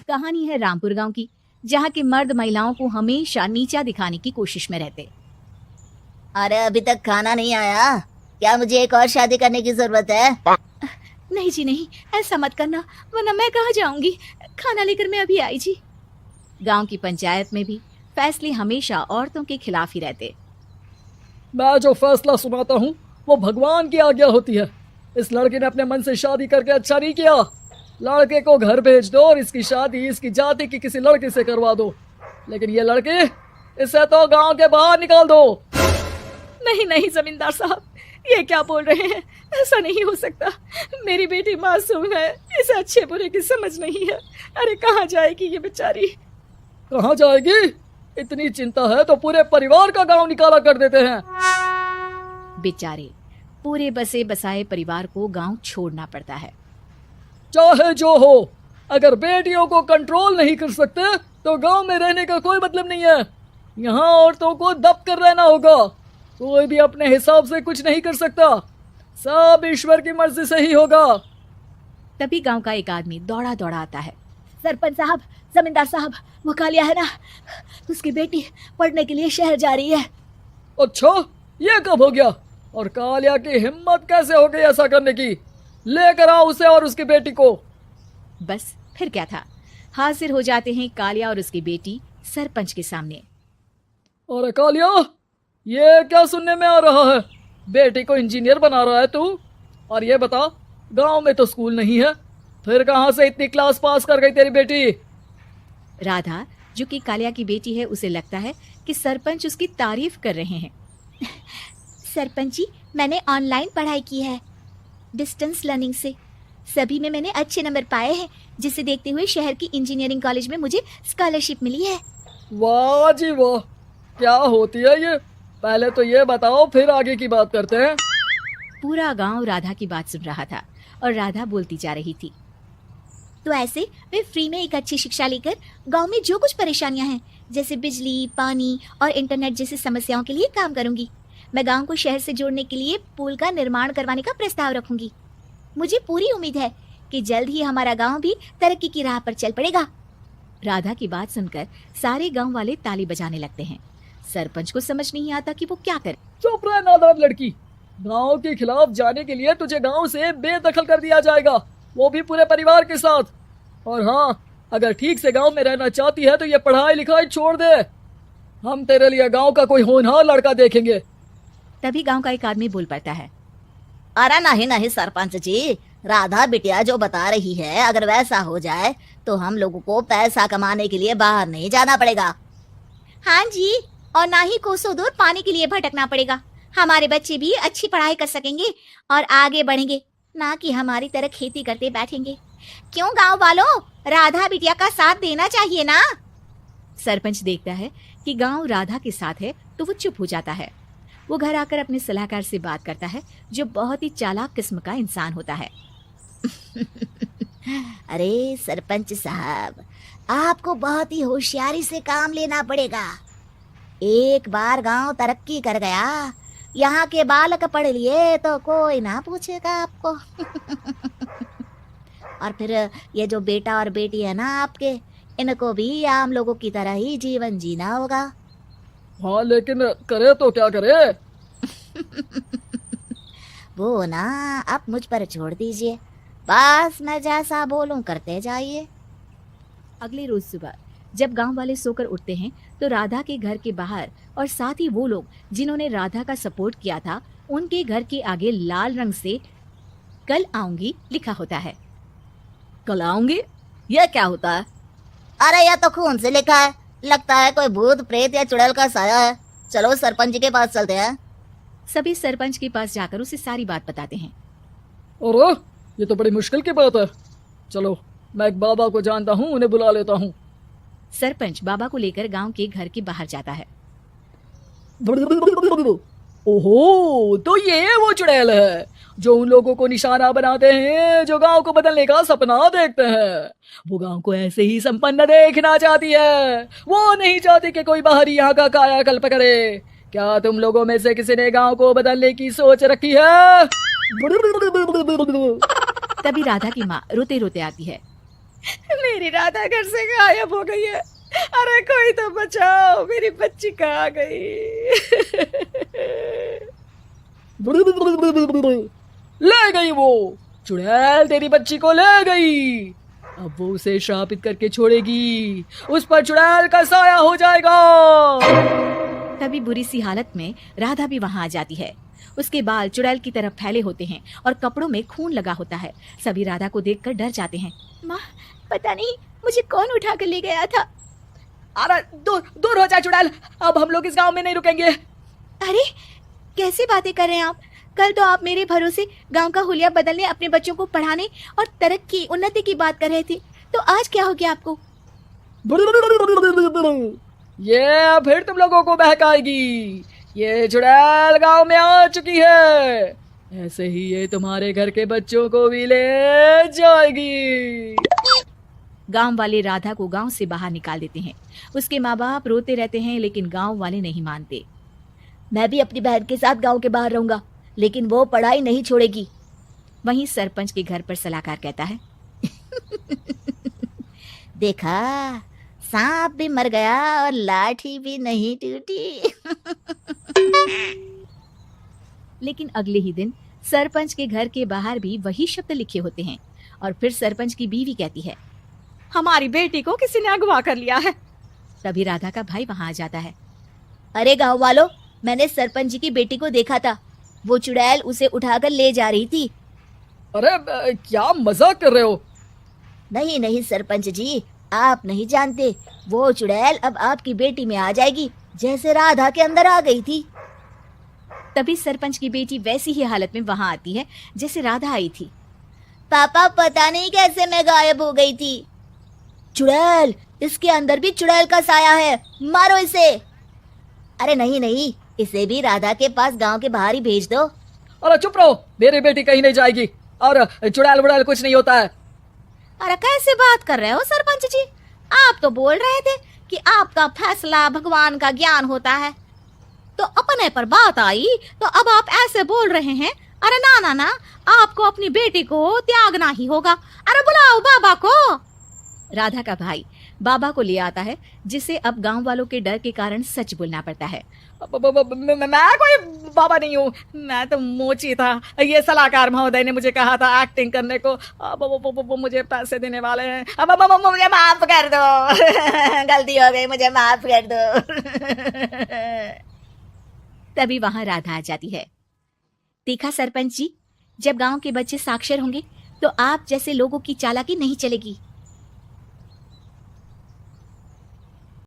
कहानी है रामपुर गांव की, जहां के मर्द महिलाओं को हमेशा नीचा दिखाने की कोशिश में रहते। अरे अभी तक खाना नहीं आया, क्या मुझे एक और शादी करने की जरूरत है? नहीं जी नहीं, ऐसा मत करना, वरना मैं कहाँ जाऊंगी। खाना लेकर मैं अभी आई जी। गांव की पंचायत में भी फैसले हमेशा औरतों के खिलाफ ही रहते। मैं जो फैसला सुनाता हूँ वो भगवान की आज्ञा होती है। इस लड़के ने अपने मन से शादी करके अच्छा नहीं किया। लड़के को घर भेज दो और इसकी शादी इसकी जाति की किसी लड़के से करवा दो, लेकिन ये लड़के, इसे तो गांव के बाहर निकाल दो। नहीं नहीं जमींदार साहब, ये क्या बोल रहे हैं? ऐसा नहीं हो सकता। मेरी बेटी मासूम है, इसे अच्छे बुरे की समझ नहीं है। अरे कहाँ जाएगी ये बेचारी? कहाँ जाएगी? इतनी चिंता है तो पूरे परिवार का गांव निकाला कर देते हैं। बेचारे पूरे बसे बसाए परिवार को गांव छोड़ना पड़ता है। चाहे जो हो, अगर बेटियों को कंट्रोल नहीं कर सकते तो गांव में रहने का कोई मतलब नहीं है। यहाँ औरतों को दब कर रहना होगा। कोई भी अपने हिसाब से कुछ नहीं कर सकता, सब ईश्वर की मर्जी से ही होगा। तभी गांव का एक आदमी दौड़ा दौड़ा आता है। सरपंच साहब, जमींदार साहब, वो कालिया है ना, उसकी बेटी पढ़ने के लिए शहर जा रही है। अच्छा, ये कब हो गया? और कालिया की हिम्मत कैसे हो गई ऐसा करने की? लेकर आओ उसे और उसकी बेटी को। बस फिर क्या था, हाजिर हो जाते हैं कालिया और उसकी बेटी सरपंच के सामने। अरे कालिया, ये क्या सुनने में आ रहा है? बेटी को इंजीनियर बना रहा है तू? और ये बता, गांव में तो स्कूल नहीं है, फिर कहां से इतनी क्लास पास कर गई तेरी बेटी? राधा, जो कि कालिया की बेटी है, उसे लगता है कि सरपंच उसकी तारीफ कर रहे हैं। सरपंच जी, मैंने ऑनलाइन पढ़ाई की है, डिस्टेंस लर्निंग से। सभी में मैंने अच्छे नंबर पाए हैं, जिसे देखते हुए शहर की इंजीनियरिंग कॉलेज में मुझे स्कॉलरशिप मिली है। वाह जी वाह, क्या होती है ये? पहले तो ये बताओ, फिर आगे की बात करते हैं। पूरा गांव राधा की बात सुन रहा था और राधा बोलती जा रही थी। तो ऐसे मैं फ्री में एक अच्छी शिक्षा लेकर गांव में जो कुछ परेशानियां हैं, जैसे बिजली, पानी और इंटरनेट जैसी समस्याओं के लिए काम करूंगी। मैं गांव को शहर से जोड़ने के लिए पुल का निर्माण करवाने का प्रस्ताव रखूंगी। मुझे पूरी उम्मीद है कि जल्द ही हमारा गांव भी तरक्की की राह पर चल पड़ेगा। राधा की बात सुनकर सारे गांव वाले ताली बजाने लगते हैं। सरपंच को समझ नहीं आता कि वो क्या करे। चुप रह नादान लड़की, गांव के खिलाफ जाने के लिए तुझे गांव से बेदखल कर दिया जाएगा, वो भी पूरे परिवार के साथ। और हाँ, अगर ठीक से गांव में रहना चाहती है तो ये पढ़ाई लिखाई छोड़ दे। हम तेरे लिए गांव का कोई होनहार लड़का देखेंगे। तभी गांव का एक आदमी बोल पड़ता है। अरे नहीं नहीं सरपंच जी, राधा बिटिया जो बता रही है, अगर वैसा हो जाए तो हम लोगों को पैसा कमाने के लिए बाहर नहीं जाना पड़ेगा। हाँ जी, और ना ही कोसों दूर पानी के लिए भटकना पड़ेगा। हमारे बच्चे भी अच्छी पढ़ाई कर सकेंगे और आगे बढ़ेंगे, ना कि हमारी तरह खेती करते बैठेंगे। क्यों गांव वालों, राधा बिटिया का साथ देना चाहिए ना। सरपंच देखता है कि गांव राधा के साथ है तो वो चुप हो जाता है। वो घर आकर अपने सलाहकार से बात करता है, जो बहुत ही चालाक किस्म का इंसान होता है। अरे सरपंच साहब, आपको बहुत ही होशियारी से काम लेना पड़ेगा। एक बार गांव तरक्की कर गया, यहाँ के बालक पढ़ लिए तो कोई ना पूछेगा आपको। और फिर ये जो बेटा और बेटी है ना आपके, इनको भी आम लोगों की तरह ही जीवन जीना होगा। हाँ, लेकिन करे तो क्या करे? वो ना आप मुझ पर छोड़ दीजिए, बस मैं जैसा बोलूं करते जाइए। अगले रोज सुबह जब गांव वाले सोकर उठते हैं तो राधा के घर के बाहर और साथ ही वो लोग जिन्होंने राधा का सपोर्ट किया था, उनके घर के आगे लाल रंग से कल आऊंगी लिखा होता है। कल आऊंगी? यह क्या होता है? अरे यह तो खून से लिखा है, लगता है कोई भूत प्रेत या चुड़ैल का साया है। चलो सरपंच जी के पास चलते हैं। सभी सरपंच के पास जाकर उसे सारी बात बताते हैं। अरे ये तो बड़ी मुश्किल की बात है। चलो, मैं एक बाबा को जानता हूँ, उन्हें बुला लेता हूँ। सरपंच बाबा को लेकर गांव के घर के बाहर जाता है। ओहो, तो ये वो चुड़ैल है जो उन लोगों को निशाना बनाते हैं जो गांव को बदलने का सपना देखते हैं। वो गांव को ऐसे ही संपन्न देखना चाहती है, वो नहीं चाहती कि कोई बाहरी यहाँ का कायाकल्प करे। क्या तुम लोगों में से किसी ने गांव को बदलने की सोच रखी है? तभी राधा की माँ रोते रोते आती है। मेरी राधा घर से गायब हो गई है। अरे कोई तो बचाओ, मेरी बच्ची कहाँ गई? ले गई वो चुड़ैल, तेरी बच्ची को ले गई। अब वो उसे श्रापित करके छोड़ेगी, उस पर चुड़ैल का साया हो जाएगा। तभी बुरी सी हालत में राधा भी वहां आ जाती है। उसके बाल चुड़ैल की तरफ फैले होते हैं और कपड़ों में खून लगा होता है। सभी राधा को देखकर डर जाते हैं। माँ, पता नहीं मुझे कौन उठा कर ले गया था। अरे दूर दूर हो जा चुड़ैल, अब हम लोग इस गांव में नहीं रुकेंगे। अरे कैसी बातें कर रहे हैं आप? कल तो आप मेरे भरोसे गांव का हुलिया बदलने, अपने बच्चों को पढ़ाने और तरक्की उन्नति की बात कर रहे थे, तो आज क्या हो गया आपको? ये फिर तुम लोगों को बहकाएगी। ये चुड़ैल गांव में आ चुकी है, ऐसे ही ये तुम्हारे घर के बच्चों को भी ले जाएगी। गांव वाले राधा को गांव से बाहर निकाल देते हैं। उसके माँ बाप रोते रहते हैं, लेकिन गांव वाले नहीं मानते। मैं भी अपनी बहन के साथ गांव के बाहर रहूंगा, लेकिन वो पढ़ाई नहीं छोड़ेगी। वहीं सरपंच के घर पर सलाहकार कहता है, देखा, सांप भी मर गया और लाठी भी नहीं टूटी। लेकिन अगले ही दिन सरपंच के घर के बाहर भी वही शब्द लिखे होते हैं। और फिर सरपंच की बीवी कहती है, हमारी बेटी को किसी ने अगवा कर लिया है। तभी राधा का भाई वहां आ जाता है। अरे गांव वालों, मैंने सरपंच जी की बेटी को देखा था, वो चुड़ैल उसे उठाकर ले जा रही थी। अरे क्या मजाक कर रहे हो? नहीं नहीं सरपंच जी, आप नहीं जानते, वो चुड़ैल अब आपकी बेटी में आ जाएगी, जैसे राधा के अंदर आ गई थी। तभी सरपंच की बेटी वैसी ही हालत में वहां आती है जैसे राधा आई थी। पापा, पता नहीं कैसे मैं गायब हो गई थी। चुड़ैल, इसके अंदर भी चुड़ैल का साया है, मारो इसे। अरे नहीं नहीं, इसे भी राधा के पास गांव के बाहर ही भेज दो। अरे चुप रहो, मेरी बेटी कहीं नहीं जाएगी, और चुड़ैल वुड़ैल कुछ नहीं होता है। अरे कैसे बात कर रहे हो सरपंच जी? आप तो बोल रहे थे कि आपका फैसला भगवान का ज्ञान होता है, तो अपने पर बात आई तो अब आप ऐसे बोल रहे हैं। अरे ना ना ना, आपको अपनी बेटी को त्यागना ही होगा। अरे बुलाओ बाबा को। राधा का भाई बाबा को ले आता है, जिसे अब गांव वालों के डर के कारण सच बोलना पड़ता है। मैं कोई बाबा नहीं हूँ, मैं तो मोची था। ये सलाहकार महोदय ने मुझे कहा था एक्टिंग करने को, अब वो मुझे पैसे देने वाले हैं। अब मुझे माफ कर दो। गलती हो गई, मुझे माफ कर दो। तभी वहां राधा आ जाती है। देखा सरपंच जी, जब गांव के बच्चे साक्षर होंगे तो आप जैसे लोगों की चालाकी नहीं चलेगी।